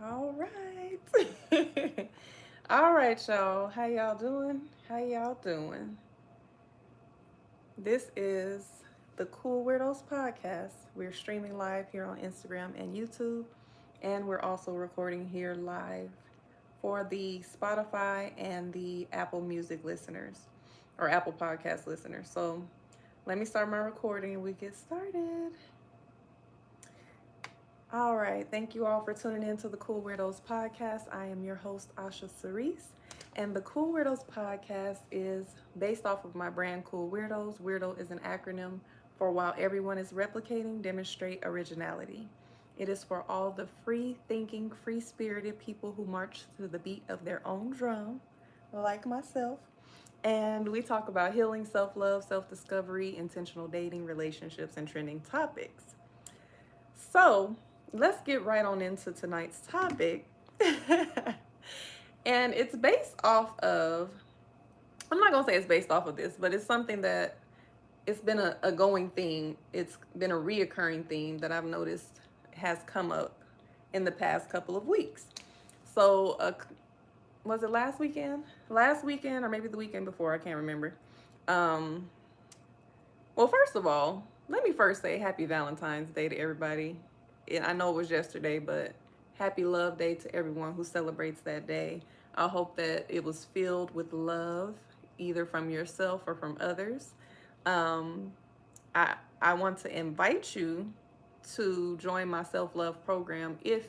All right. All right, y'all. How y'all doing? How y'all doing? This is the Cool Weirdos Podcast. We're streaming live here on Instagram and YouTube, and we're also recording here live for the Spotify and the Apple Music listeners or Apple Podcast listeners. So let me start my recording and we get started. All right. Thank you all for tuning in to the Cool Weirdos Podcast. I am your host, Asha Cerise. And the Cool Weirdos Podcast is based off of my brand, Cool Weirdos. Weirdo is an acronym for While Everyone is Replicating, Demonstrate Originality. It is for all the free thinking, free spirited people who march to the beat of their own drum, like myself. And we talk about healing, self love, self discovery, intentional dating, relationships, and trending topics. So, let's get right on into tonight's topic. And it's based off of, I'm not going to say it's based off of this, but it's something that it's been a going theme. It's been a reoccurring theme that I've noticed has come up in the past couple of weeks. So, was it last weekend? Last weekend, or maybe the weekend before, I can't remember. Um, well, first of all, let me first say happy Valentine's Day to everybody. And I know it was yesterday, but happy Love Day to everyone who celebrates that day. I hope that it was filled with love, either from yourself or from others. Um, I want to invite you to join my self-love program if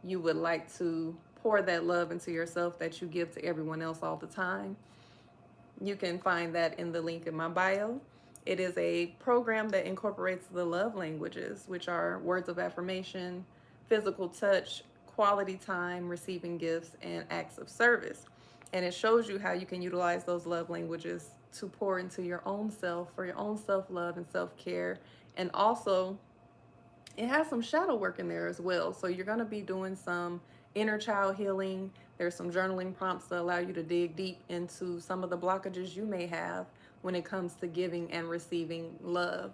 you would like to pour that love into yourself that you give to everyone else all the time. You can find that in the link in my bio. It is a program that incorporates the love languages, which are words of affirmation, physical touch, quality time, receiving gifts, and acts of service. And it shows you how you can utilize those love languages to pour into your own self for your own self love and self care. And also, it has some shadow work in there as well. So you're going to be doing some inner child healing. There's some journaling prompts to allow you to dig deep into some of the blockages you may have when it comes to giving and receiving love.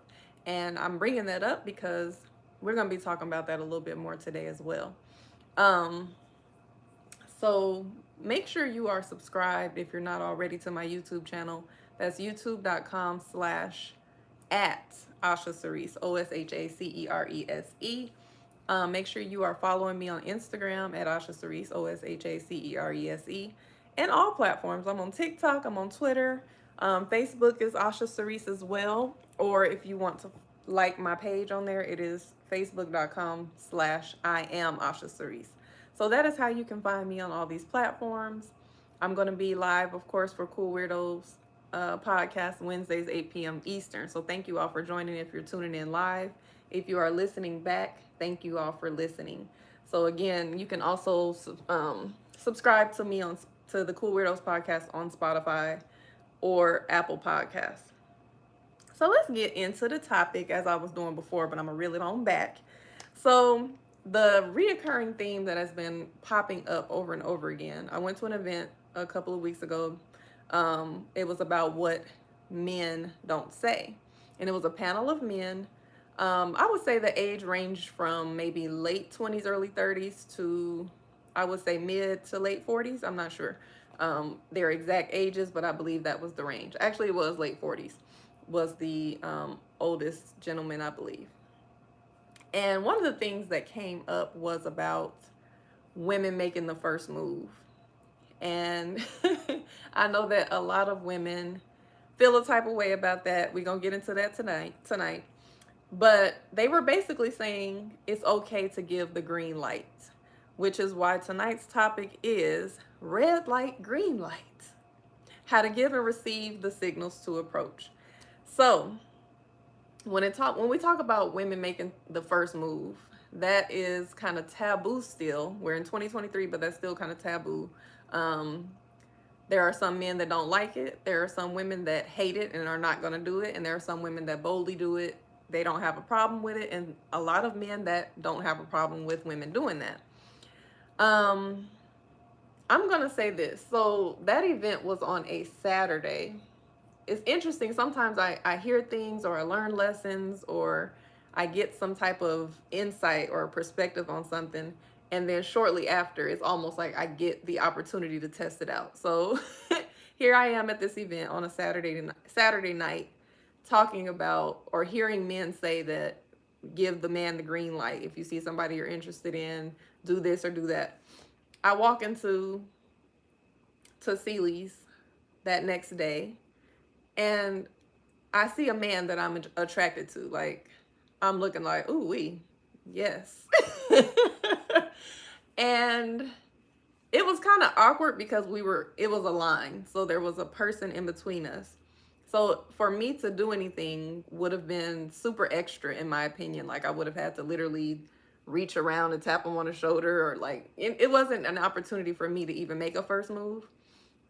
And I'm bringing that up because we're going to be talking about that a little bit more today as well. Um, so make sure you are subscribed if you're not already to my YouTube channel. That's youtube.com/at Asha Cerise, OSHACERESE. Make sure you are following me on Instagram at Asha Cerise, OSHACERESE, and all platforms. I'm on TikTok, I'm on Twitter. Facebook is Asha Cerise as well. Or if you want to like my page on there, it is facebook.com/I am Asha Cerise. So that is how you can find me on all these platforms. I'm going to be live, of course, for Cool Weirdos podcast Wednesdays, 8 p.m. Eastern. So thank you all for joining if you're tuning in live. If you are listening back, thank you all for listening. So again, you can also subscribe to me to the Cool Weirdos podcast on Spotify or Apple Podcasts. So let's get into the topic as I was doing before, but I'm gonna reel it on back. So the reoccurring theme that has been popping up over and over again. I went to an event a couple of weeks ago. It was about what men don't say, and it was a panel of men. I would say the age ranged from maybe late 20s, early 30s to, I would say, mid to late 40s. I'm not sure their exact ages, but I believe that was the range. Actually, it was late 40s, was the oldest gentleman, I believe. And one of the things that came up was about women making the first move. And I know that a lot of women feel a type of way about that. We're going to get into that tonight. But they were basically saying it's okay to give the green light, which is why tonight's topic is red light, green light. How to give and receive the signals to approach. So, when we talk about women making the first move, that is kind of taboo still. We're in 2023, but that's still kind of taboo. There are some men that don't like it. There are some women that hate it and are not going to do it. And there are some women that boldly do it. They don't have a problem with it. And a lot of men that don't have a problem with women doing that. I'm going to say this. So that event was on a Saturday. It's interesting. Sometimes I hear things or I learn lessons or I get some type of insight or perspective on something. And then shortly after, it's almost like I get the opportunity to test it out. So here I am at this event on a Saturday night talking about or hearing men say that give the man the green light. If you see somebody you're interested in, do this or do that. I walk into Sealy's that next day and I see a man that I'm attracted to. Like, I'm looking like, ooh, yes. And it was kind of awkward because it was a line. So there was a person in between us. So for me to do anything would have been super extra, in my opinion. Like, I would have had to literally reach around and tap him on the shoulder, or like, it wasn't an opportunity for me to even make a first move.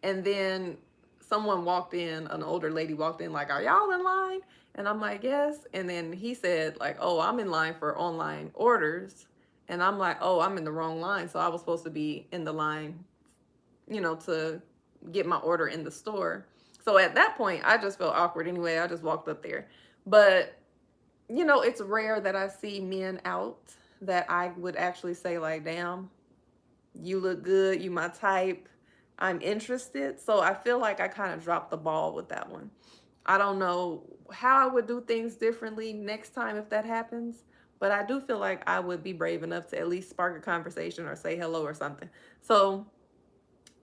And then someone walked in, an older lady walked in, like, are y'all in line? And I'm like, yes. And then he said, like, oh, I'm in line for online orders. And I'm like, oh, I'm in the wrong line. So I was supposed to be in the line, to get my order in the store. So at that point, I just felt awkward anyway. I just walked up there. But, it's rare that I see men out that I would actually say, like, damn, you look good, you my type, I'm interested. So I feel like I kind of dropped the ball with that one. I don't know how I would do things differently next time if that happens, but I do feel like I would be brave enough to at least spark a conversation or say hello or something. So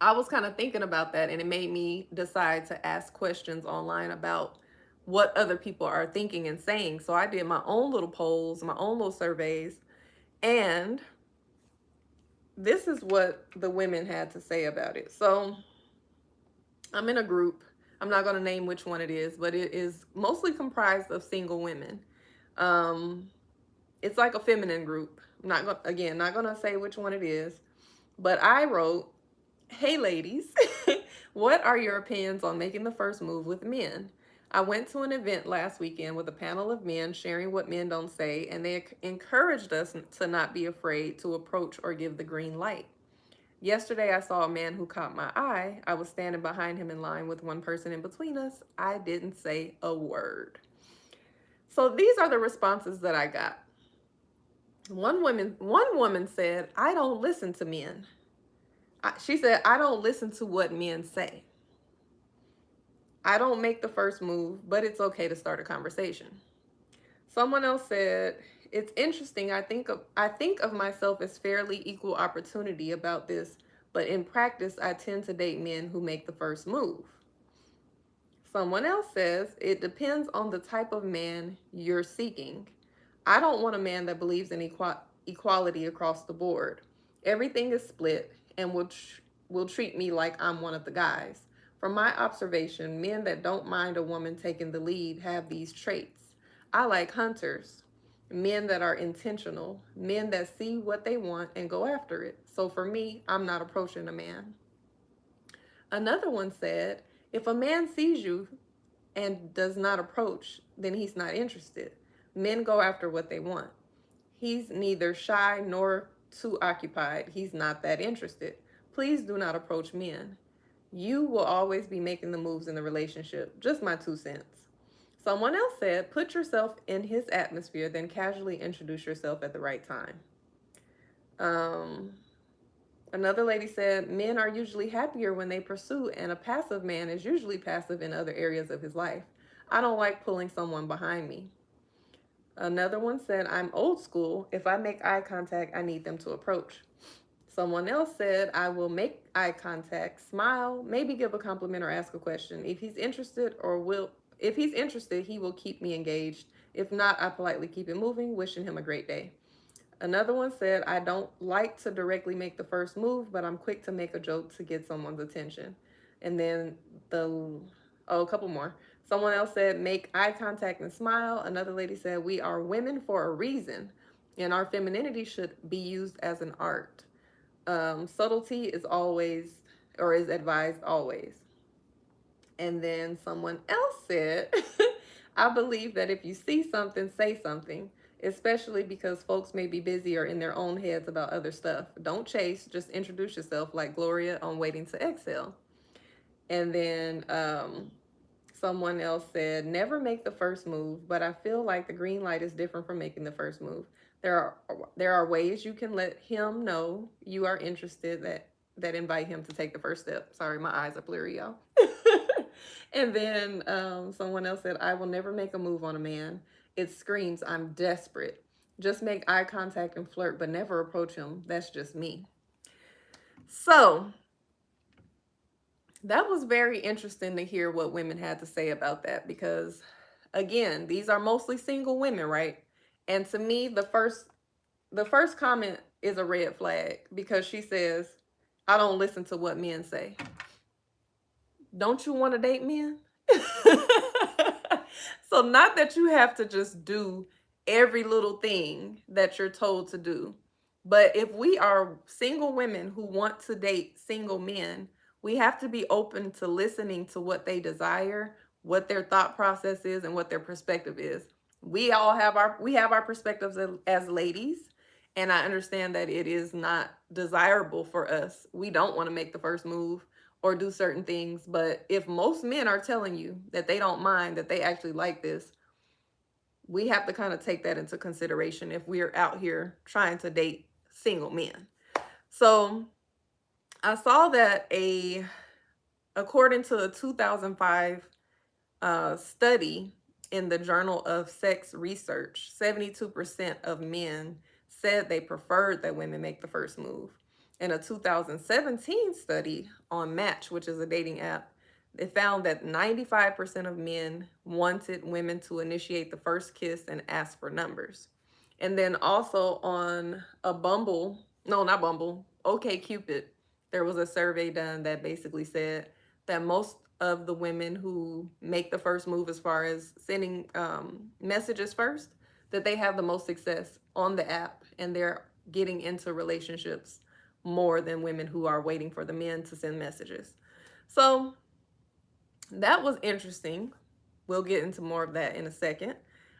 I was kind of thinking about that, and it made me decide to ask questions online about what other people are thinking and saying. So I did my own little polls, my own little surveys, and this is what the women had to say about it. So I'm in a group. I'm not going to name which one it is, but it is mostly comprised of single women. It's like a feminine group. I'm not going to say which one it is, but I wrote, hey ladies, what are your opinions on making the first move with men? I went to an event last weekend with a panel of men sharing what men don't say, and they encouraged us to not be afraid to approach or give the green light. Yesterday, I saw a man who caught my eye. I was standing behind him in line with one person in between us. I didn't say a word. So these are the responses that I got. One woman said, I don't listen to men. She said, I don't listen to what men say. I don't make the first move, but it's okay to start a conversation. Someone else said, it's interesting. I think of myself as fairly equal opportunity about this, but in practice, I tend to date men who make the first move. Someone else says, it depends on the type of man you're seeking. I don't want a man that believes in equality across the board. Everything is split and will treat me like I'm one of the guys. From my observation, men that don't mind a woman taking the lead have these traits. I like hunters, men that are intentional, men that see what they want and go after it. So for me, I'm not approaching a man. Another one said, if a man sees you and does not approach, then he's not interested. Men go after what they want. He's neither shy nor too occupied. He's not that interested. Please do not approach men. You will always be making the moves in the relationship. Just my 2 cents. Someone else said, put yourself in his atmosphere, then casually introduce yourself at the right time. Another lady said, men are usually happier when they pursue, and a passive man is usually passive in other areas of his life. I don't like pulling someone behind me. Another one said, I'm old school. If I make eye contact, I need them to approach. Someone else said, I will make eye contact, smile, maybe give a compliment or ask a question. If he's interested, he will keep me engaged. If not, I politely keep it moving, wishing him a great day. Another one said, I don't like to directly make the first move, but I'm quick to make a joke to get someone's attention. And then a couple more. Someone else said, make eye contact and smile. Another lady said, we are women for a reason, and our femininity should be used as an art. Subtlety is advised always. And then someone else said, I believe that if you see something, say something, especially because folks may be busy or in their own heads about other stuff. Don't chase, just introduce yourself like Gloria on Waiting to Exhale. And then someone else said, never make the first move, but I feel like the green light is different from making the first move. There are there are ways you can let him know you are interested that invite him to take the first step. Sorry, my eyes are blurry, y'all. And then someone else said, I will never make a move on a man. It screams, I'm desperate. Just make eye contact and flirt, but never approach him. That's just me. So that was very interesting to hear what women had to say about that because, again, these are mostly single women, right? And to me, the first comment is a red flag because she says, I don't listen to what men say. Don't you want to date men? So, not that you have to just do every little thing that you're told to do, but if we are single women who want to date single men, we have to be open to listening to what they desire, what their thought process is, and what their perspective is. We have our perspectives as ladies, and I understand that it is not desirable for us. We don't want to make the first move or do certain things. But if most men are telling you that they don't mind, that they actually like this, we have to kind of take that into consideration if we're out here trying to date single men. So I saw that according to a 2005 study in the Journal of Sex Research, 72% of men said they preferred that women make the first move. In a 2017 study on Match, which is a dating app, they found that 95% of men wanted women to initiate the first kiss and ask for numbers. And then also on a Bumble, no, not Bumble, OK Cupid, there was a survey done that basically said that most of the women who make the first move as far as sending messages first, that they have the most success on the app and they're getting into relationships more than women who are waiting for the men to send messages. So that was interesting. We'll get into more of that in a second.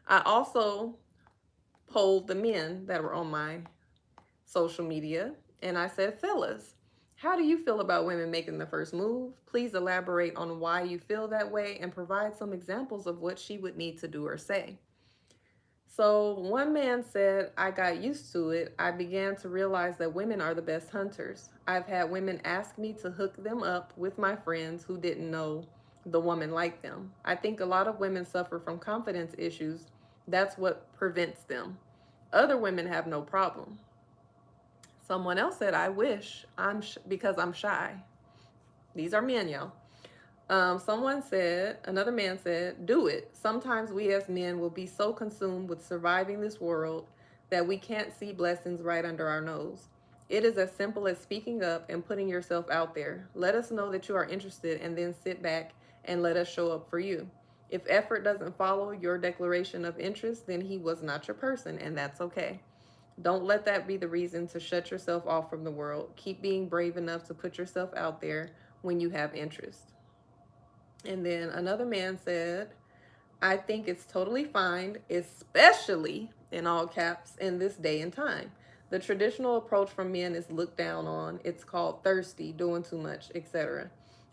I also polled the men that were on my social media and I said, fellas, how do you feel about women making the first move? Please elaborate on why you feel that way and provide some examples of what she would need to do or say. So one man said, I got used to it. I began to realize that women are the best hunters. I've had women ask me to hook them up with my friends who didn't know the woman liked them. I think a lot of women suffer from confidence issues. That's what prevents them. Other women have no problem. Someone else said, I wish because I'm shy. These are men, y'all. Another man said, do it. Sometimes we as men will be so consumed with surviving this world that we can't see blessings right under our nose. It is as simple as speaking up and putting yourself out there. Let us know that you are interested and then sit back and let us show up for you. If effort doesn't follow your declaration of interest, then he was not your person, and that's okay. Don't let that be the reason to shut yourself off from the world. Keep being brave enough to put yourself out there when you have interest. And then another man said, I think it's totally fine, especially in all caps in this day and time. The traditional approach from men is looked down on. It's called thirsty, doing too much, etc.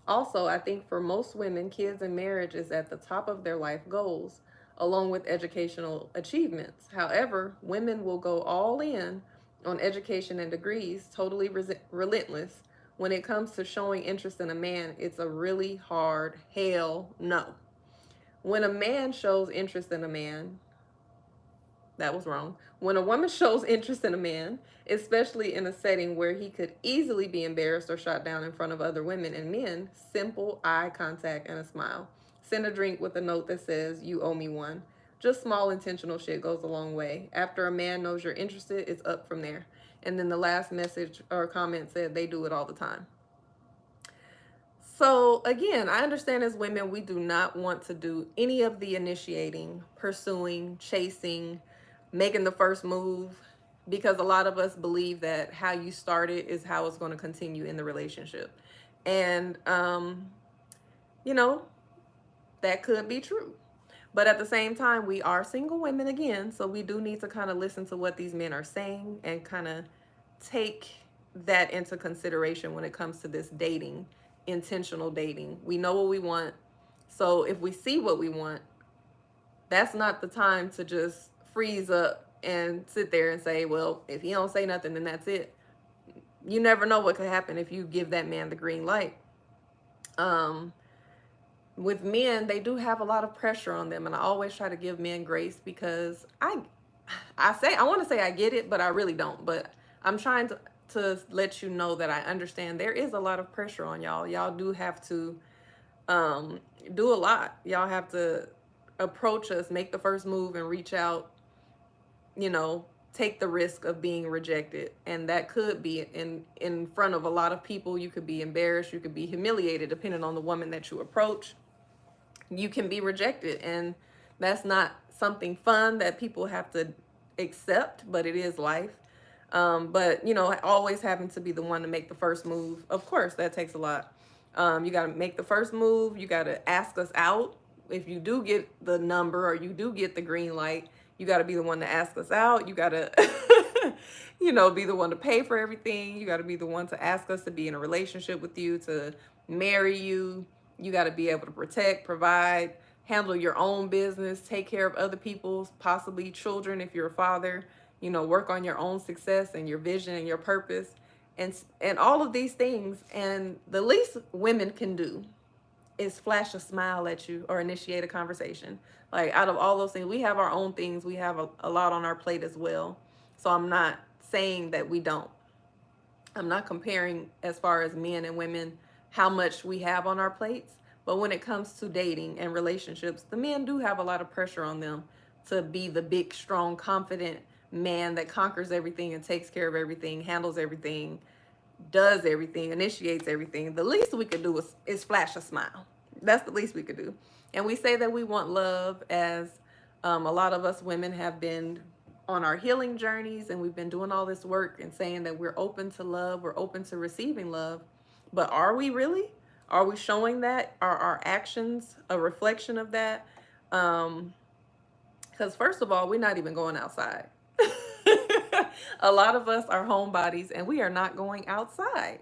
Also, I think for most women, kids and marriage is at the top of their life goals, along with educational achievements. However, women will go all in on education and degrees, totally relentless. When it comes to showing interest in a man, it's a really hard hell no. When a man shows interest in a man, that was wrong. When a woman shows interest in a man, especially in a setting where he could easily be embarrassed or shot down in front of other women and men, simple eye contact and a smile. Send a drink with a note that says, you owe me one. Just small intentional shit goes a long way. After a man knows you're interested, it's up from there. And then the last message or comment said they do it all the time. So again, I understand as women, we do not want to do any of the initiating, pursuing, chasing, making the first move, because a lot of us believe that how you started is how it's going to continue in the relationship. And, that could be true. But at the same time, we are single women again, so we do need to kind of listen to what these men are saying and kind of take that into consideration when it comes to this dating, intentional dating. We know what we want. So if we see what we want, that's not the time to just freeze up and sit there and say, well, if he don't say nothing, then that's it. You never know what could happen if you give that man the green light. Um, with men, they do have a lot of pressure on them, and I always try to give men grace because I want to say I get it, but I really don't. But I'm trying to let you know that I understand there is a lot of pressure on y'all. Y'all do have to um, do a lot. Y'all have to approach us, make the first move, and reach out. You know, take the risk of being rejected, and that could be in front of a lot of people. You could be embarrassed. You could be humiliated, depending on the woman that you approach. You can be rejected, and that's not something fun that people have to accept, but it is life. But always having to be the one to make the first move, of course that takes a lot. You got to make the first move. You got to ask us out. If you do get the number or you do get the green light, you got to be the one to ask us out. You got to be the one to pay for everything. You got to be the one to ask us to be in a relationship with you, to marry you. You got to be able to protect, provide, handle your own business, take care of other people's, possibly children if you're a father, work on your own success and your vision and your purpose, and all of these things. And the least women can do is flash a smile at you or initiate a conversation. Like, out of all those things, we have our own things. We have a lot on our plate as well. So I'm not saying that we don't. I'm not comparing as far as men and women, how much we have on our plates. But when it comes to dating and relationships, the men do have a lot of pressure on them to be the big, strong, confident man that conquers everything and takes care of everything, handles everything, does everything, initiates everything. The least we could do is flash a smile. That's the least we could do. And we say that we want love, as a lot of us women have been on our healing journeys, and we've been doing all this work and saying that we're open to love, we're open to receiving love. But are we really? Are we showing that? Are our actions a reflection of that? Because first of all, we're not even going outside. A lot of us are homebodies and we are not going outside.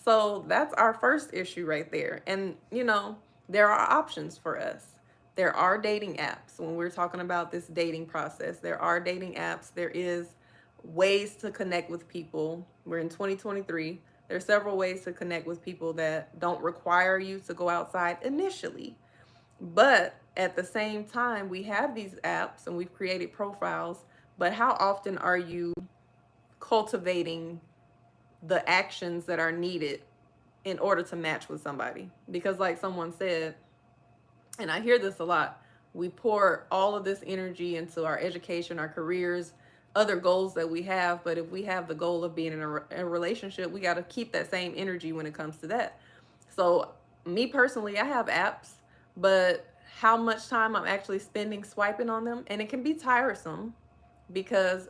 So that's our first issue right there. And, there are options for us. There are dating apps. When we're talking about this dating process, there are dating apps. There is ways to connect with people. We're in 2023. There's several ways to connect with people that don't require you to go outside initially. But at the same time, we have these apps and we've created profiles. But how often are you cultivating the actions that are needed in order to match with somebody? Because like someone said, and I hear this a lot, we pour all of this energy into our education, our careers, other goals that we have. But if we have the goal of being in a relationship, we got to keep that same energy when it comes to that. So me personally, I have apps, but how much time I'm actually spending swiping on them, and it can be tiresome, because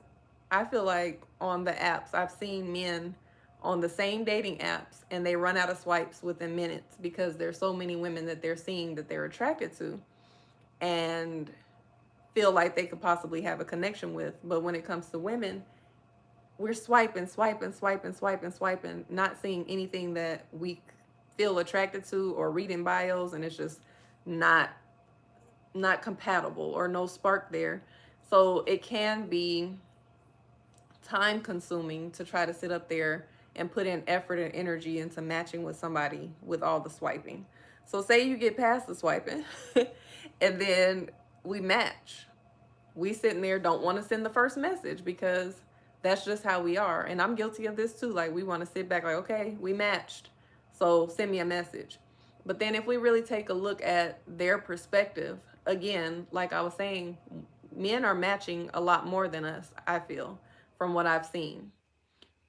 I feel like on the apps, I've seen men on the same dating apps and they run out of swipes within minutes because there's so many women that they're seeing that they're attracted to and feel like they could possibly have a connection with. But when it comes to women, we're swiping, not seeing anything that we feel attracted to or reading bios, and it's just not compatible or no spark there. So it can be time consuming to try to sit up there and put in effort and energy into matching with somebody with all the swiping. So say you get past the swiping and then we match. We sitting there don't want to send the first message because that's just how we are. And I'm guilty of this too. Like, we want to sit back like, okay, we matched, so send me a message. But then if we really take a look at their perspective, again, like I was saying, men are matching a lot more than us, I feel, from what I've seen.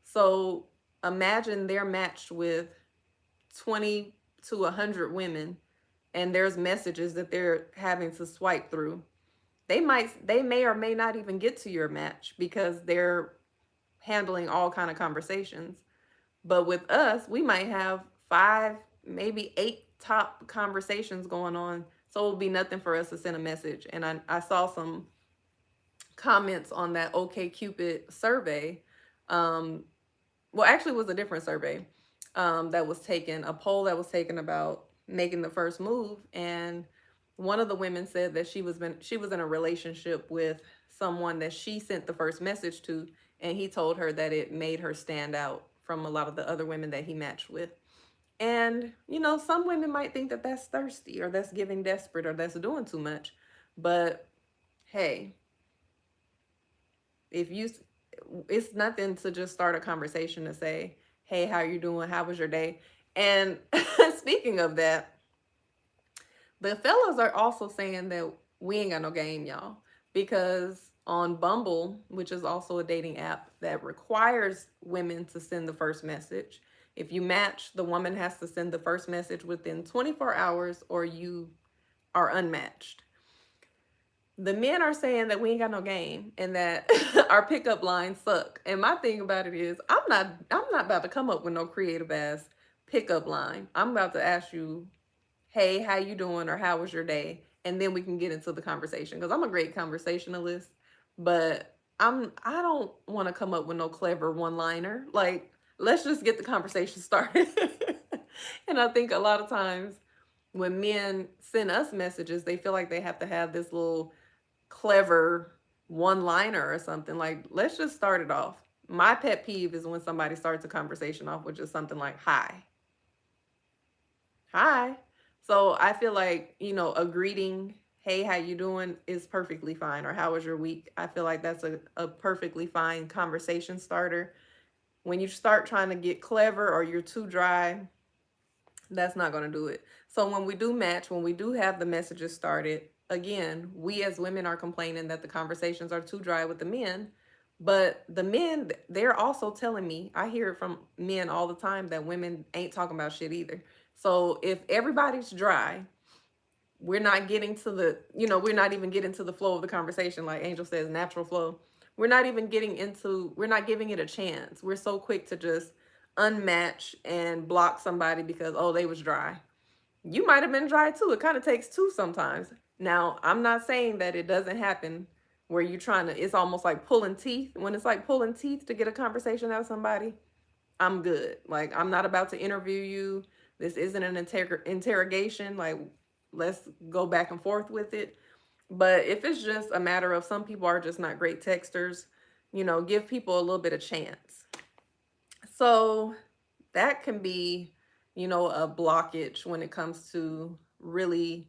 So imagine they're matched with 20 to 100 women, and there's messages that they're having to swipe through. They may or may not even get to your match because they're handling all kind of conversations. But with us, we might have 5, maybe 8 top conversations going on. So it'll be nothing for us to send a message. And I saw some comments on that OkCupid survey. Well, actually, it was a different survey that was taken, a poll that was taken about making the first move. And one of the women said that she was in a relationship with someone that she sent the first message to, and he told her that it made her stand out from a lot of the other women that he matched with. And, some women might think that that's thirsty or that's giving desperate or that's doing too much. But hey, if you, it's nothing to just start a conversation to say, hey, how you doing? How was your day? And speaking of that, the fellas are also saying that we ain't got no game, y'all, because on Bumble, which is also a dating app that requires women to send the first message, if you match, the woman has to send the first message within 24 hours or you are unmatched. The men are saying that we ain't got no game and that our pickup lines suck. And my thing about it is I'm not about to come up with no creative ass pickup line. I'm about to ask you, hey, how you doing, or how was your day? And then we can get into the conversation, because I'm a great conversationalist, but I don't want to come up with no clever one-liner. Like, let's just get the conversation started. And I think a lot of times when men send us messages, they feel like they have to have this little clever one-liner or something. Like, let's just start it off. My pet peeve is when somebody starts a conversation off with just something like, hi. So I feel like, a greeting, hey, how you doing, is perfectly fine. Or how was your week? I feel like that's a perfectly fine conversation starter. When you start trying to get clever or you're too dry, that's not going to do it. So when we do match, when we do have the messages started, again, we as women are complaining that the conversations are too dry with the men. But the men, they're also telling me, I hear it from men all the time, that women ain't talking about shit either. So if everybody's dry, we're not getting to we're not even getting to the flow of the conversation. Like Angel says, natural flow. We're not giving it a chance. We're so quick to just unmatch and block somebody because, oh, they was dry. You might have been dry too. It kind of takes two sometimes. Now, I'm not saying that it doesn't happen where you're it's almost like pulling teeth. When it's like pulling teeth to get a conversation out of somebody, I'm good. Like, I'm not about to interview you. This isn't an interrogation. Like, let's go back and forth with it. But if it's just a matter of some people are just not great texters, give people a little bit of chance. So that can be, a blockage when it comes to really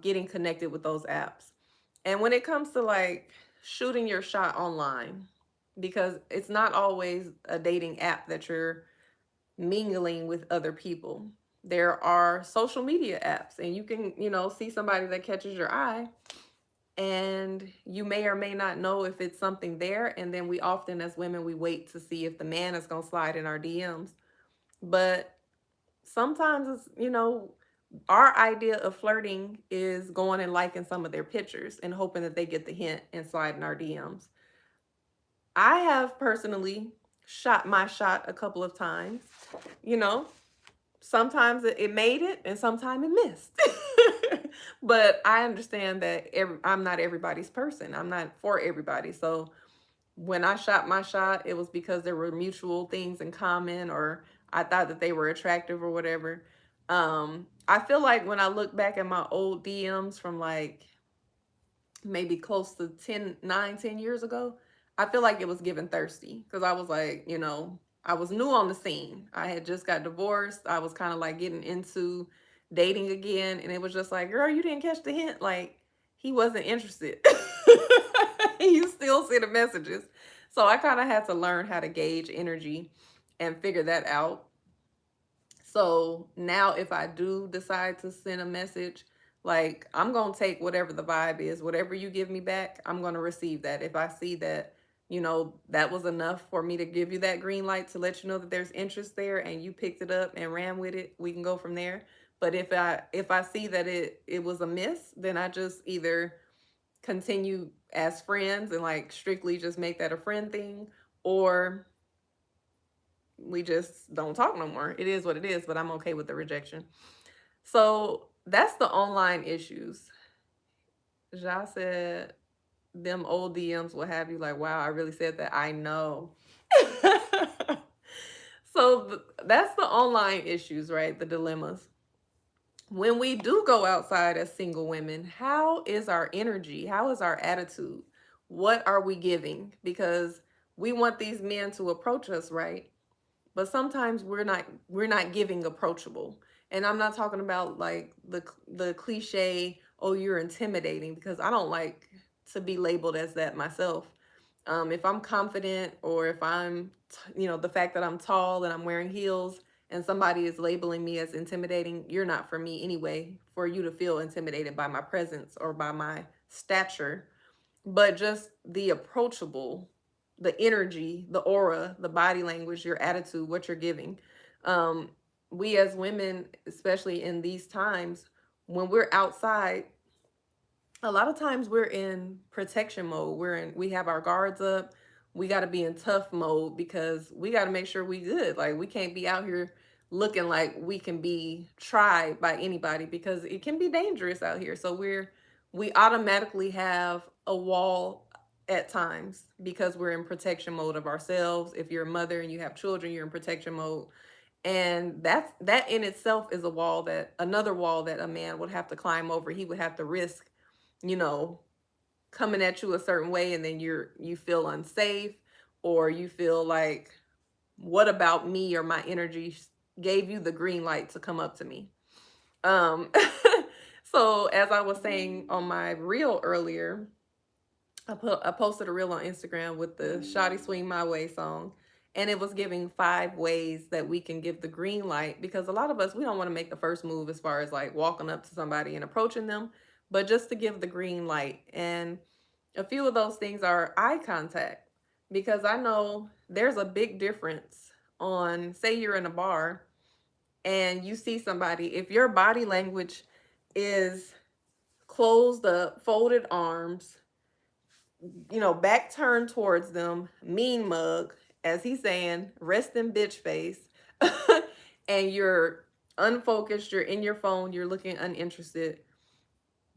getting connected with those apps. And when it comes to like shooting your shot online, because it's not always a dating app that you're mingling with other people. There are social media apps, and you can, see somebody that catches your eye, and you may or may not know if it's something there. And then we often, as women, we wait to see if the man is going to slide in our DMs. But sometimes it's, our idea of flirting is going and liking some of their pictures and hoping that they get the hint and slide in our DMs. I have personally shot my shot a couple of times. Sometimes it made it and sometimes it missed. But I understand that I'm not everybody's person. I'm not for everybody. So when I shot my shot, it was because there were mutual things in common, or I thought that they were attractive or whatever. I feel like when I look back at my old DMs from like maybe close to 10 years ago, I feel like it was given thirsty, because I was like, I was new on the scene. I had just got divorced. I was kind of like getting into dating again. And it was just like, girl, you didn't catch the hint. Like, he wasn't interested. You still see the messages. So I kind of had to learn how to gauge energy and figure that out. So now if I do decide to send a message, like, I'm going to take whatever the vibe is, whatever you give me back, I'm going to receive that. If I see that, that was enough for me to give you that green light to let you know that there's interest there and you picked it up and ran with it, we can go from there. But if I see that it was a miss, then I just either continue as friends and like strictly just make that a friend thing, or we just don't talk no more. It is what it is, but I'm okay with the rejection. So that's the online issues. Ja said them old DMs will have you like, wow, I really said that. I know. So that's the online issues, right? The dilemmas. When we do go outside as single women, how is our energy? How is our attitude? what are we giving? Because we want these men to approach us, right? But sometimes we're not giving approachable. And I'm not talking about like the cliche, oh, you're intimidating, because I don't like to be labeled as that myself. If I'm confident, or if the fact that I'm tall and I'm wearing heels, and somebody is labeling me as intimidating, you're not for me anyway, for you to feel intimidated by my presence or by my stature. But just the approachable, the energy, the aura, the body language, your attitude, what you're giving. Um, we as women, especially in these times, when we're outside, a lot of times we're in protection mode. We have our guards up. We got to be in tough mode because we got to make sure we good. Like, we can't be out here looking like we can be tried by anybody, because it can be dangerous out here. So we automatically have a wall at times because we're in protection mode of ourselves. If you're a mother and you have children, you're in protection mode. And that in itself is another wall that a man would have to climb over. He would have to risk, you know, coming at you a certain way, and then you feel unsafe, or you feel like, what about me or my energy gave you the green light to come up to me? Um so as I was saying on my reel earlier, I posted a reel on Instagram with the Shawty Swing My Way song, and it was giving 5 ways that we can give the green light, because a lot of us, we don't want to make the first move as far as like walking up to somebody and approaching them, but just to give the green light. And a few of those things are eye contact, because I know there's a big difference on, say you're in a bar and you see somebody, if your body language is closed up, folded arms, back turned towards them, mean mug, as he's saying, resting bitch face, and you're unfocused, you're in your phone, you're looking uninterested,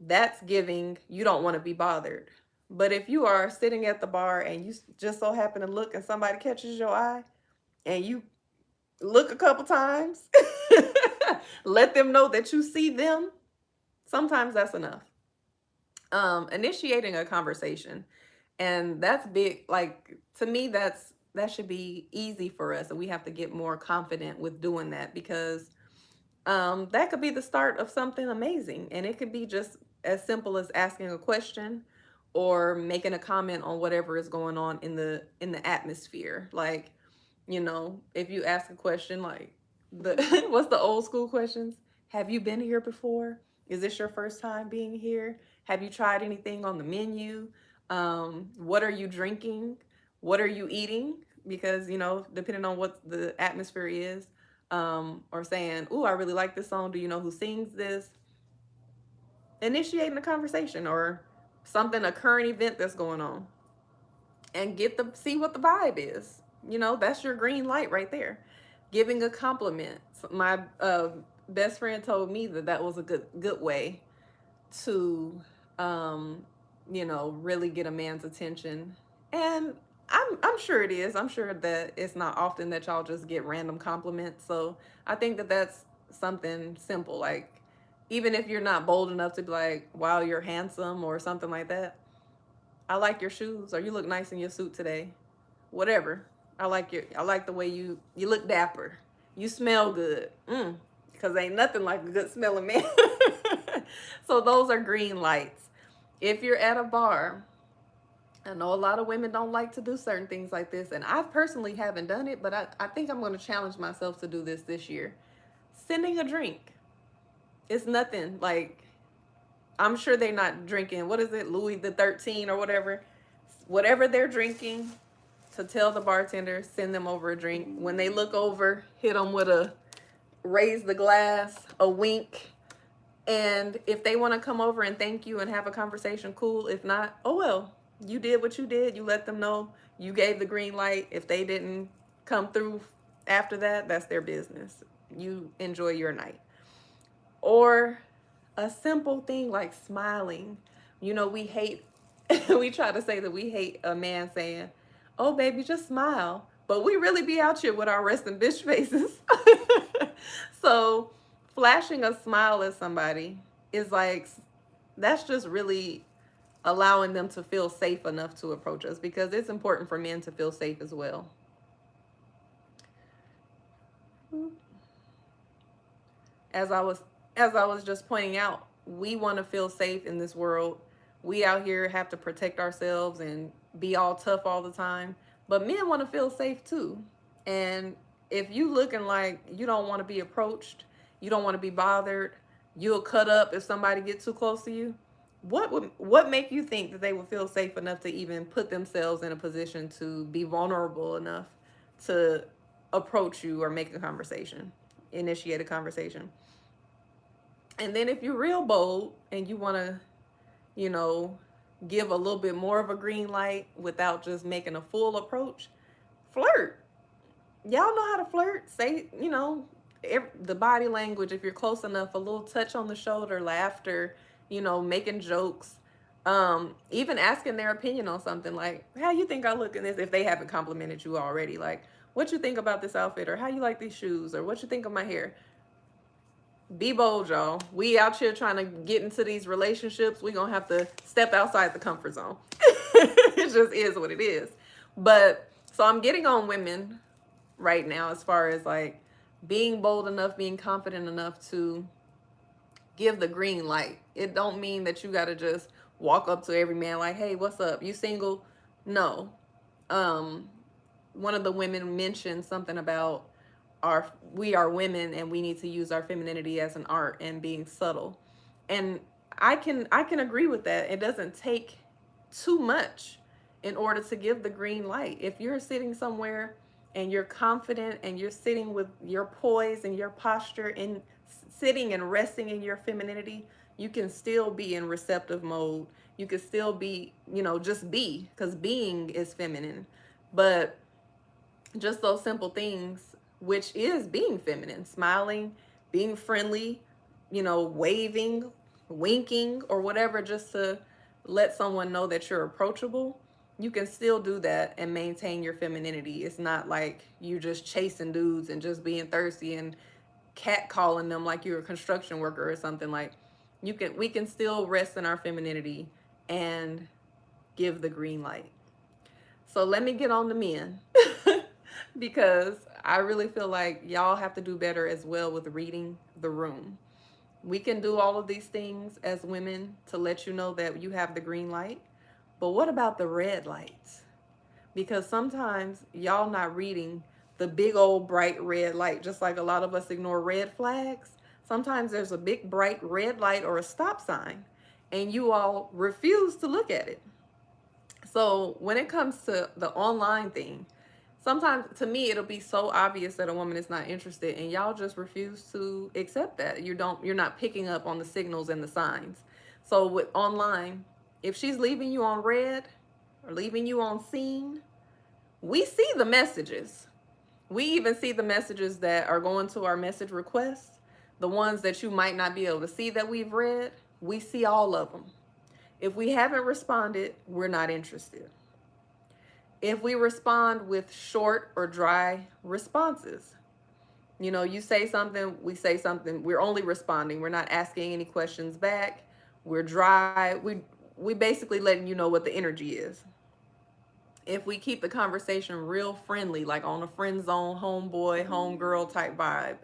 that's giving you don't want to be bothered. But if you are sitting at the bar and you just so happen to look and somebody catches your eye, and you look a couple times, let them know that you see them, sometimes that's enough. Initiating a conversation, and that's big. Like, to me, that should be easy for us, and we have to get more confident with doing that, because that could be the start of something amazing. And it could be just as simple as asking a question or making a comment on whatever is going on in the atmosphere. Like, if you ask a question like, the what's the old school questions? Have you been here before? Is this your first time being here? Have you tried anything on the menu? What are you drinking? What are you eating? Because, depending on what the atmosphere is, or saying, "Ooh, I really like this song. Do you know who sings this?" Initiating a conversation, or a current event that's going on, and see what the vibe is. That's your green light right there. Giving a compliment. My best friend told me that was a good way to, really get a man's attention. And I'm sure it is. I'm sure that it's not often that y'all just get random compliments. So I think that that's something simple. Like, even if you're not bold enough to be like, "Wow, you're handsome," or something like that. "I like your shoes," or "You look nice in your suit today." Whatever. I like the way you look dapper. You smell good. Because ain't nothing like a good smelling man. So those are green lights. If you're at a bar, I know a lot of women don't like to do certain things like this, and I personally haven't done it, but I think I'm going to challenge myself to do this year. Sending a drink. It's nothing like, I'm sure they're not drinking, what is it, Louis the 13 or whatever. Whatever they're drinking, to tell the bartender, send them over a drink. When they look over, hit them with a raise the glass, a wink. And if they want to come over and thank you and have a conversation, cool. If not, oh well, you did what you did. You let them know you gave the green light. If they didn't come through after that, that's their business. You enjoy your night. Or a simple thing like smiling. We hate, we try to say that we hate a man saying, "Oh, baby, just smile." But we really be out here with our resting bitch faces. So flashing a smile at somebody is like, that's just really allowing them to feel safe enough to approach us, because it's important for men to feel safe as well. As I was just pointing out, we want to feel safe in this world. We out here have to protect ourselves and be all tough all the time, but men want to feel safe too. And if you looking like you don't want to be approached, you don't want to be bothered, you'll cut up if somebody gets too close to you. What make you think that they would feel safe enough to even put themselves in a position to be vulnerable enough to approach you or make a conversation, initiate a conversation? And then if you're real bold and you want to, you know, give a little bit more of a green light without just making a full approach, flirt. Y'all know how to flirt. Say, you know, the body language, if you're close enough, a little touch on the shoulder, laughter, you know, making jokes, even asking their opinion on something, like, how you think I look in this, if they haven't complimented you already, like, what you think about this outfit, or how you like these shoes, or what you think of my hair. Be bold, y'all. We out here trying to get into these relationships. We gonna have to step outside the comfort zone. It just is what it is. But so I'm getting on women right now as far as like being bold enough, being confident enough to give the green light. It don't mean that you gotta just walk up to every man like, hey, what's up? You single? No. One of the women mentioned something about we are women and we need to use our femininity as an art and being subtle. And I can agree with that. It doesn't take too much in order to give the green light. If you're sitting somewhere and you're confident and you're sitting with your poise and your posture and sitting and resting in your femininity, you can still be in receptive mode. You can still be, you know, just be, because being is feminine. But just those simple things, which is being feminine, smiling, being friendly, you know, waving, winking, or whatever, just to let someone know that you're approachable. You can still do that and maintain your femininity. It's not like you just chasing dudes and just being thirsty and catcalling them like you're a construction worker or something. Like, we can still rest in our femininity and give the green light. So let me get on the men because I really feel like y'all have to do better as well with reading the room. We can do all of these things as women to let you know that you have the green light. But what about the red lights? Because sometimes y'all not reading the big old bright red light, just like a lot of us ignore red flags. Sometimes there's a big bright red light or a stop sign and you all refuse to look at it. So when it comes to the online thing, sometimes to me it'll be so obvious that a woman is not interested and y'all just refuse to accept that. You're not picking up on the signals and the signs. So with online, if she's leaving you on red or leaving you on seen, we see the messages. We even see the messages that are going to our message requests, the ones that you might not be able to see that we've read. We see all of them. If we haven't responded, we're not interested. If we respond with short or dry responses, you know, you say something, we say something, we're only responding. We're not asking any questions back. We're dry. We basically letting you know what the energy is. If we keep the conversation real friendly, like on a friend zone, homeboy, homegirl type vibe,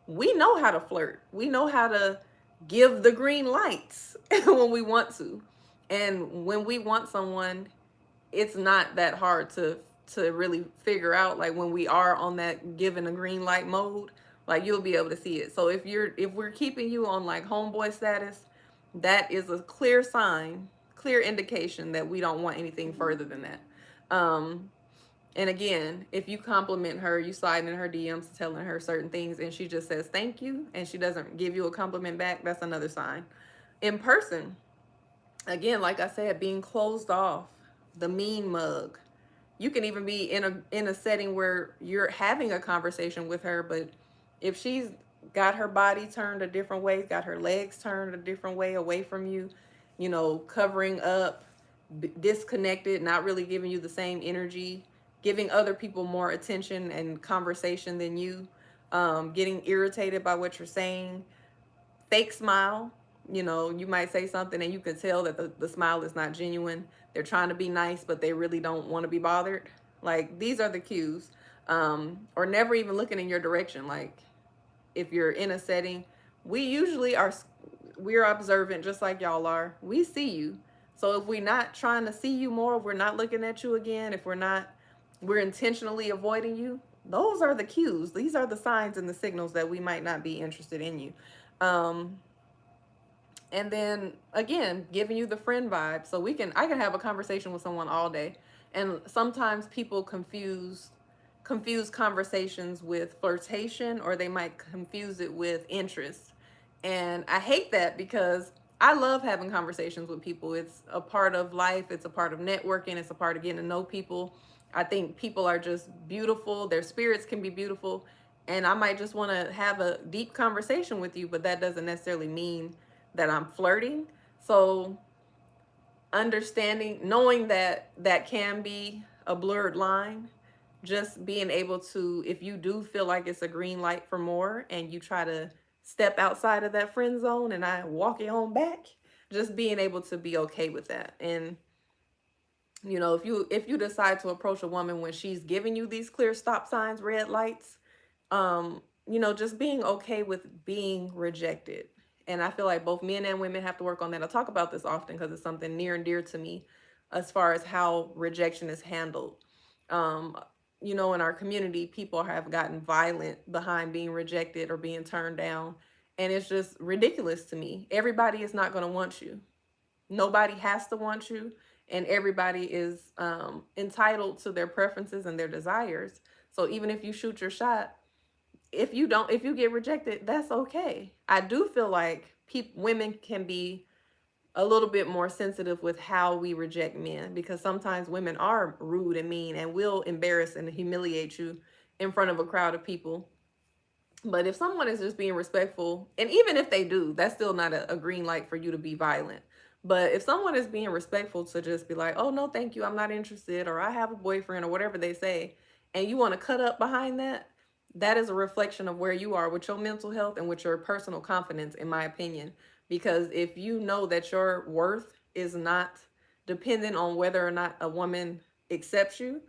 we know how to flirt. We know how to give the green lights when we want to. And when we want someone, it's not that hard to really figure out, like when we are on that giving a green light mode, like you'll be able to see it. So if we're keeping you on like homeboy status, that is a clear sign, clear indication that we don't want anything further than that. And again, if you compliment her, you slide in her DMs telling her certain things and she just says thank you and she doesn't give you a compliment back, that's another sign. In person, again, like I said, being closed off, the mean mug. You can even be in a setting where you're having a conversation with her, but if she's got her body turned a different way, got her legs turned a different way away from you, you know, covering up, disconnected, not really giving you the same energy, giving other people more attention and conversation than you, getting irritated by what you're saying, fake smile, You might say something and you can tell that the smile is not genuine. They're trying to be nice, but they really don't want to be bothered. Like, these are the cues. Or never even looking in your direction. Like, if you're in a setting, we usually are, we're observant just like y'all are. We see you. So if we're not trying to see you more, if we're not looking at you again, if we're intentionally avoiding you, those are the cues. These are the signs and the signals that we might not be interested in you. Um, and then again, giving you the friend vibe. So I can have a conversation with someone all day. And sometimes people confuse conversations with flirtation, or they might confuse it with interest. And I hate that, because I love having conversations with people. It's a part of life, it's a part of networking, it's a part of getting to know people. I think people are just beautiful, their spirits can be beautiful, and I might just want to have a deep conversation with you, but that doesn't necessarily mean that I'm flirting. So understanding, knowing that that can be a blurred line, just being able to, if you do feel like it's a green light for more and you try to step outside of that friend zone and I walk it on back, just being able to be okay with that. And if you decide to approach a woman when she's giving you these clear stop signs, red lights, just being okay with being rejected. And I feel like both men and women have to work on that. I talk about this often because it's something near and dear to me, as far as how rejection is handled. Um, in our community, people have gotten violent behind being rejected or being turned down. And it's just ridiculous to me. Everybody is not going to want you. Nobody has to want you, and everybody is entitled to their preferences and their desires. So even if you shoot your shot, if you get rejected, that's okay. I do feel like women can be a little bit more sensitive with how we reject men, because sometimes women are rude and mean and will embarrass and humiliate you in front of a crowd of people. But if someone is just being respectful, and even if they do, that's still not a green light for you to be violent. But if someone is being respectful, to just be like, oh, no, thank you, I'm not interested, or I have a boyfriend, or whatever they say, and you want to cut up behind that, that is a reflection of where you are with your mental health and with your personal confidence, in my opinion. Because if you know that your worth is not dependent on whether or not a woman accepts you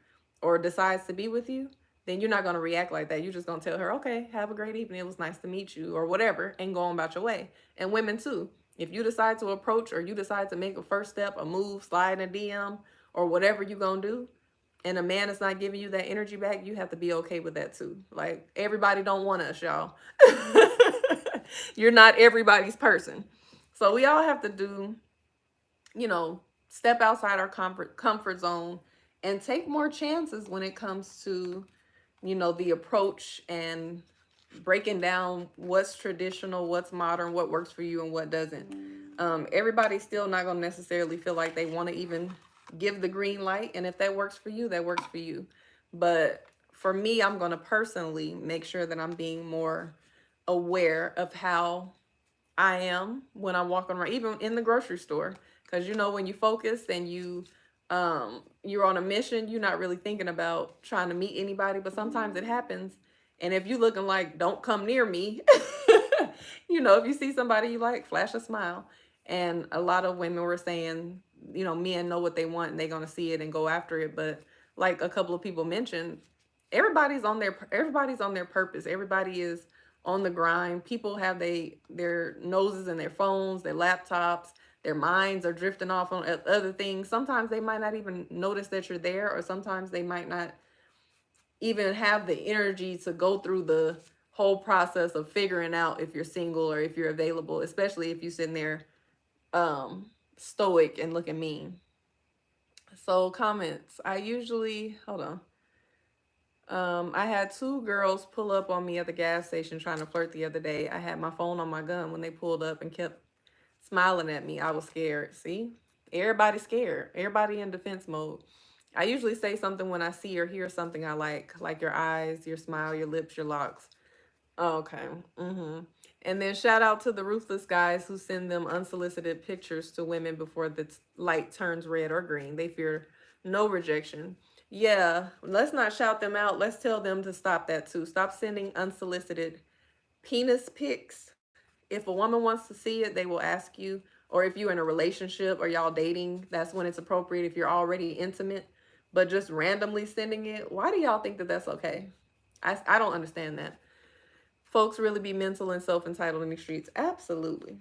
or decides to be with you, then you're not going to react like that. You're just going to tell her, okay, have a great evening, it was nice to meet you, or whatever, and go on about your way. And women too. If you decide to approach, or you decide to make a first step, a move, slide in a DM, or whatever you're going to do, and a man is not giving you that energy back, you have to be okay with that too. Like, everybody don't want us, y'all. You're not everybody's person. So we all have to do, step outside our comfort zone and take more chances when it comes to, the approach, and breaking down what's traditional, what's modern, what works for you and what doesn't. Everybody's still not going to necessarily feel like they want to even give the green light. And if that works for you, that works for you. But for me, I'm going to personally make sure that I'm being more aware of how I am when I'm walking around, even in the grocery store. Because when you focus and you're on a mission, you're not really thinking about trying to meet anybody. But sometimes it happens. And if you looking like, don't come near me, if you see somebody you like, flash a smile. And a lot of women were saying, men know what they want and they're going to see it and go after it. But like a couple of people mentioned, everybody's on their purpose. Everybody is on the grind. People have their noses in their phones, their laptops, their minds are drifting off on other things. Sometimes they might not even notice that you're there, or sometimes they might not even have the energy to go through the whole process of figuring out if you're single or if you're available, especially if you're sitting there stoic and looking mean. So comments. Hold on. I had two girls pull up on me at the gas station trying to flirt the other day. I had my phone on my gun when they pulled up and kept smiling at me. I was scared. See? Everybody's scared. Everybody in defense mode. I usually say something when I see or hear something I like your eyes, your smile, your lips, your locks. Okay. And then shout out to the ruthless guys who send them unsolicited pictures to women before the light turns red or green. They fear no rejection. Yeah, let's not shout them out. Let's tell them to stop that too. Stop sending unsolicited penis pics If a woman wants to see it, they will ask you. Or if you're in a relationship or y'all dating, that's when it's appropriate if you're already intimate. But just randomly sending it, why do y'all think that that's okay? I don't understand that. Folks really be mental and self-entitled in the streets? Absolutely.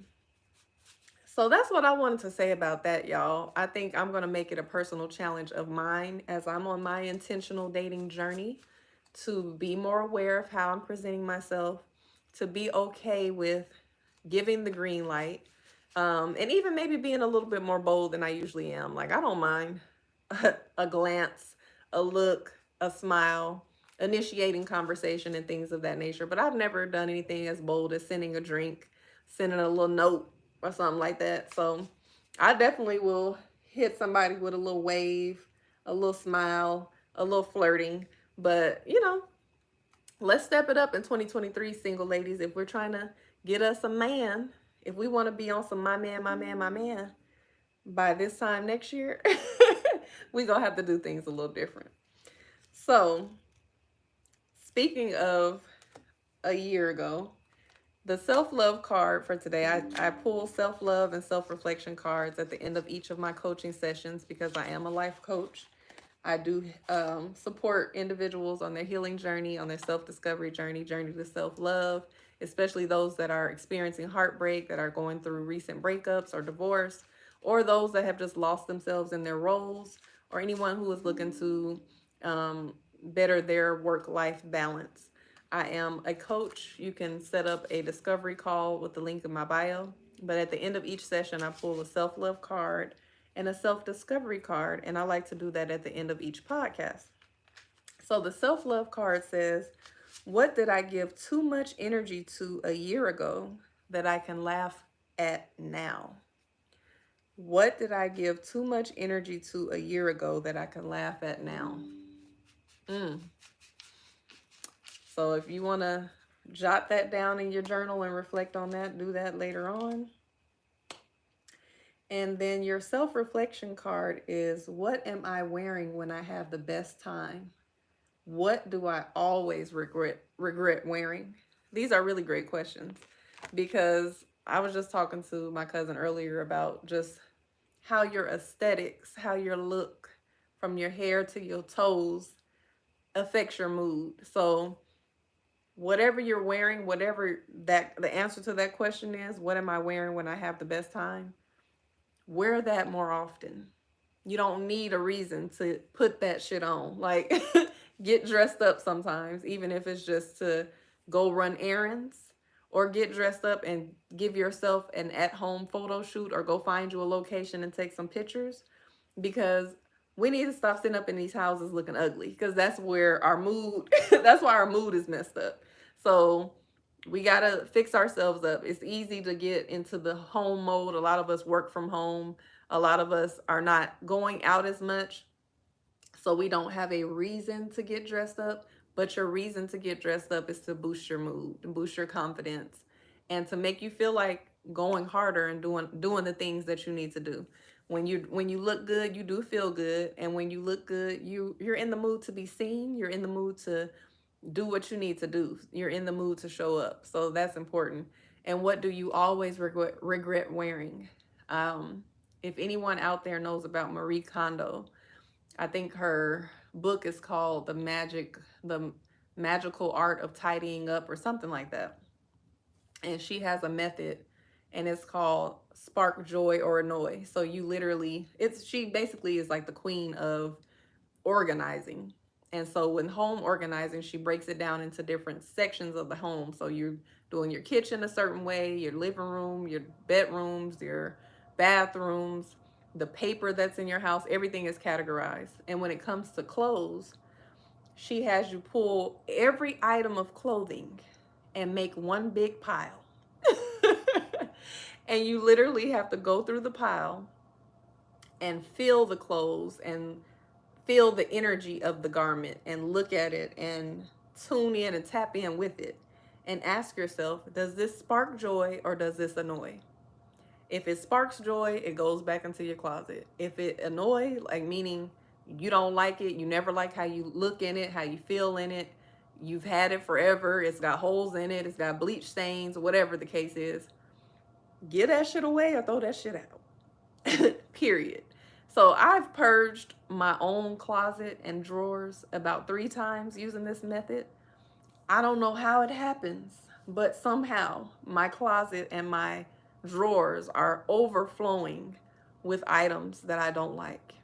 So that's what I wanted to say about that, y'all. I think I'm going to make it a personal challenge of mine as I'm on my intentional dating journey to be more aware of how I'm presenting myself, to be okay with giving the green light, and even maybe being a little bit more bold than I usually am. Like, I don't mind a glance, a look, a smile, initiating conversation and things of that nature. But I've never done anything as bold as sending a drink, sending a little note or something like that. So I definitely will hit somebody with a little wave, a little smile, a little flirting. But, let's step it up in 2023, single ladies. If we're trying to get us a man, if we want to be on some my man, my man, my man, by this time next year, we're going to have to do things a little different. So, speaking of a year ago, the self-love card for today, I pull self-love and self-reflection cards at the end of each of my coaching sessions because I am a life coach. I do support individuals on their healing journey, on their self-discovery journey to self-love, especially those that are experiencing heartbreak, that are going through recent breakups or divorce, or those that have just lost themselves in their roles, or anyone who is looking to better their work-life balance. I am a coach. You can set up a discovery call with the link in my bio. But at the end of each session, I pull a self-love card and a self-discovery card. And I like to do that at the end of each podcast. So the self-love card says, what did I give too much energy to a year ago that I can laugh at now? What did I give too much energy to a year ago that I can laugh at now? So if you want to jot that down in your journal and reflect on that, do that later on. And then your self-reflection card is, what am I wearing when I have the best time? What do I always regret wearing? These are really great questions because I was just talking to my cousin earlier about just how your aesthetics, how your look from your hair to your toes affects your mood. So whatever you're wearing, whatever that the answer to that question is, what am I wearing when I have the best time? Wear that more often. You don't need a reason to put that shit on. Like, get dressed up sometimes, even if it's just to go run errands, or get dressed up and give yourself an at-home photo shoot, or go find you a location and take some pictures, because we need to stop sitting up in these houses looking ugly, because that's where our mood, that's why our mood is messed up. So we got to fix ourselves up. It's easy to get into the home mode. A lot of us work from home. A lot of us are not going out as much. So we don't have a reason to get dressed up. But your reason to get dressed up is to boost your mood and boost your confidence and to make you feel like going harder and doing the things that you need to do. When you look good, you do feel good. And when you look good, you're in the mood to be seen. You're in the mood to do what you need to do. You're in the mood to show up. So that's important. And what do you always regret wearing? If anyone out there knows about Marie Kondo, I think her book is called The Magical Art of Tidying Up, or something like that. And she has a method, and it's called Spark Joy or Annoy. So she basically is like the queen of organizing. And so when home organizing, she breaks it down into different sections of the home. So you're doing your kitchen a certain way, your living room, your bedrooms, your bathrooms, the paper that's in your house, everything is categorized. And when it comes to clothes, she has you pull every item of clothing and make one big pile. And you literally have to go through the pile and feel the clothes and feel the energy of the garment and look at it and tune in and tap in with it and ask yourself, does this spark joy or does this annoy? If it sparks joy, it goes back into your closet. If it annoy, like meaning you don't like it, you never like how you look in it, how you feel in it, you've had it forever, it's got holes in it, it's got bleach stains, whatever the case is, get that shit away or throw that shit out. Period. So I've purged my own closet and drawers about 3 times using this method. I don't know how it happens, but somehow my closet and my drawers are overflowing with items that I don't like.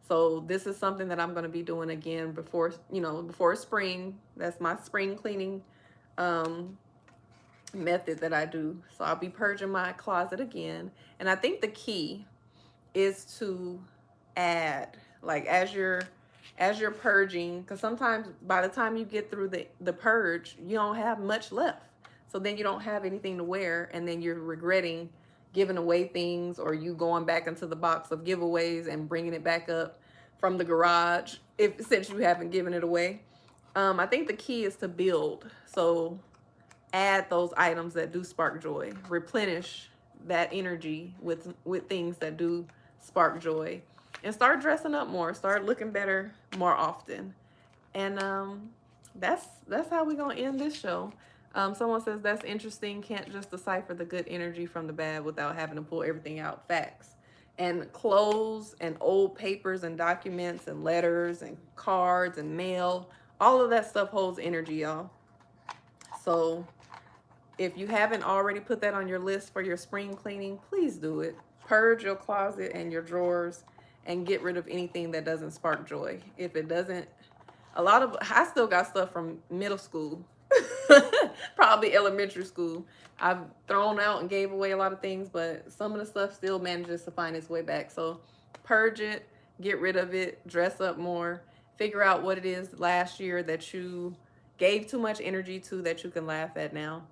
So this is something that I'm going to be doing again before, before spring. That's my spring cleaning um, method that I do. So I'll be purging my closet again. And I think the key is to add, like, as you're purging, because sometimes by the time you get through the purge, you don't have much left. So then you don't have anything to wear, and then you're regretting giving away things, or you going back into the box of giveaways and bringing it back up from the garage since you haven't given it away. I think the key is to build. So add those items that do spark joy, replenish that energy with things that do spark joy, and start dressing up more, start looking better more often. And that's how we're gonna end this show. Someone says that's interesting, can't just decipher the good energy from the bad without having to pull everything out. Facts. And clothes and old papers and documents and letters and cards and mail, all of that stuff holds energy, y'all. So if you haven't already put that on your list for your spring cleaning, please do it. Purge your closet and your drawers and get rid of anything that doesn't spark joy. If it doesn't, I still got stuff from middle school, probably elementary school. I've thrown out and gave away a lot of things, but some of the stuff still manages to find its way back. So purge it, get rid of it, dress up more, figure out what it is last year that you gave too much energy to that you can laugh at now.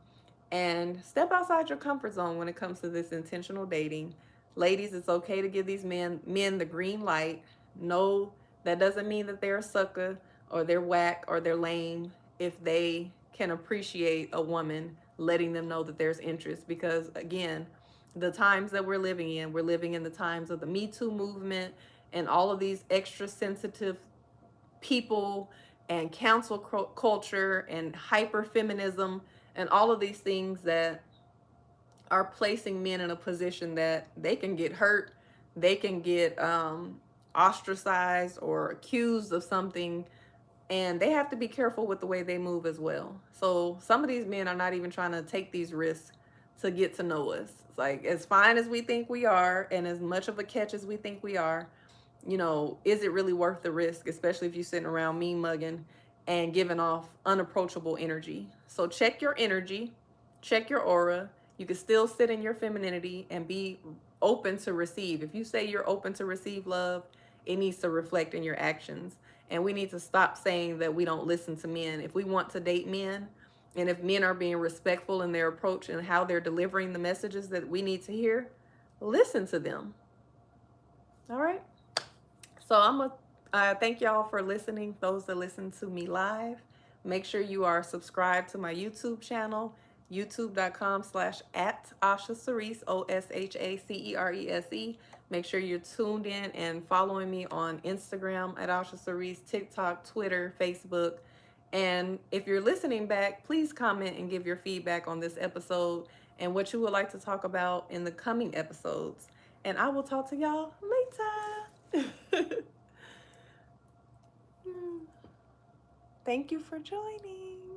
And step outside your comfort zone when it comes to this intentional dating. Ladies, it's okay to give these men the green light. No, that doesn't mean that they're a sucker or they're whack or they're lame if they can appreciate a woman letting them know that there's interest. Because again, the times that we're living in the times of the Me Too movement and all of these extra sensitive people and cancel culture and hyper feminism and all of these things that are placing men in a position that they can get hurt, they can get ostracized or accused of something, and they have to be careful with the way they move as well. So some of these men are not even trying to take these risks to get to know us. It's like, as fine as we think we are and as much of a catch as we think we are, is it really worth the risk, especially if you're sitting around mean mugging and giving off unapproachable energy? So check your energy, check your aura. You can still sit in your femininity and be open to receive. If you say you're open to receive love, it needs to reflect in your actions. And we need to stop saying that we don't listen to men. If we want to date men, and if men are being respectful in their approach and how they're delivering the messages that we need to hear, listen to them. All right? So I'm going to thank y'all for listening, those that listen to me live. Make sure you are subscribed to my YouTube channel, youtube.com/@AshaCerise, OSHACERESE. Make sure you're tuned in and following me on Instagram at Asha Cerise, TikTok, Twitter, Facebook. And if you're listening back, please comment and give your feedback on this episode and what you would like to talk about in the coming episodes. And I will talk to y'all later. Thank you for joining.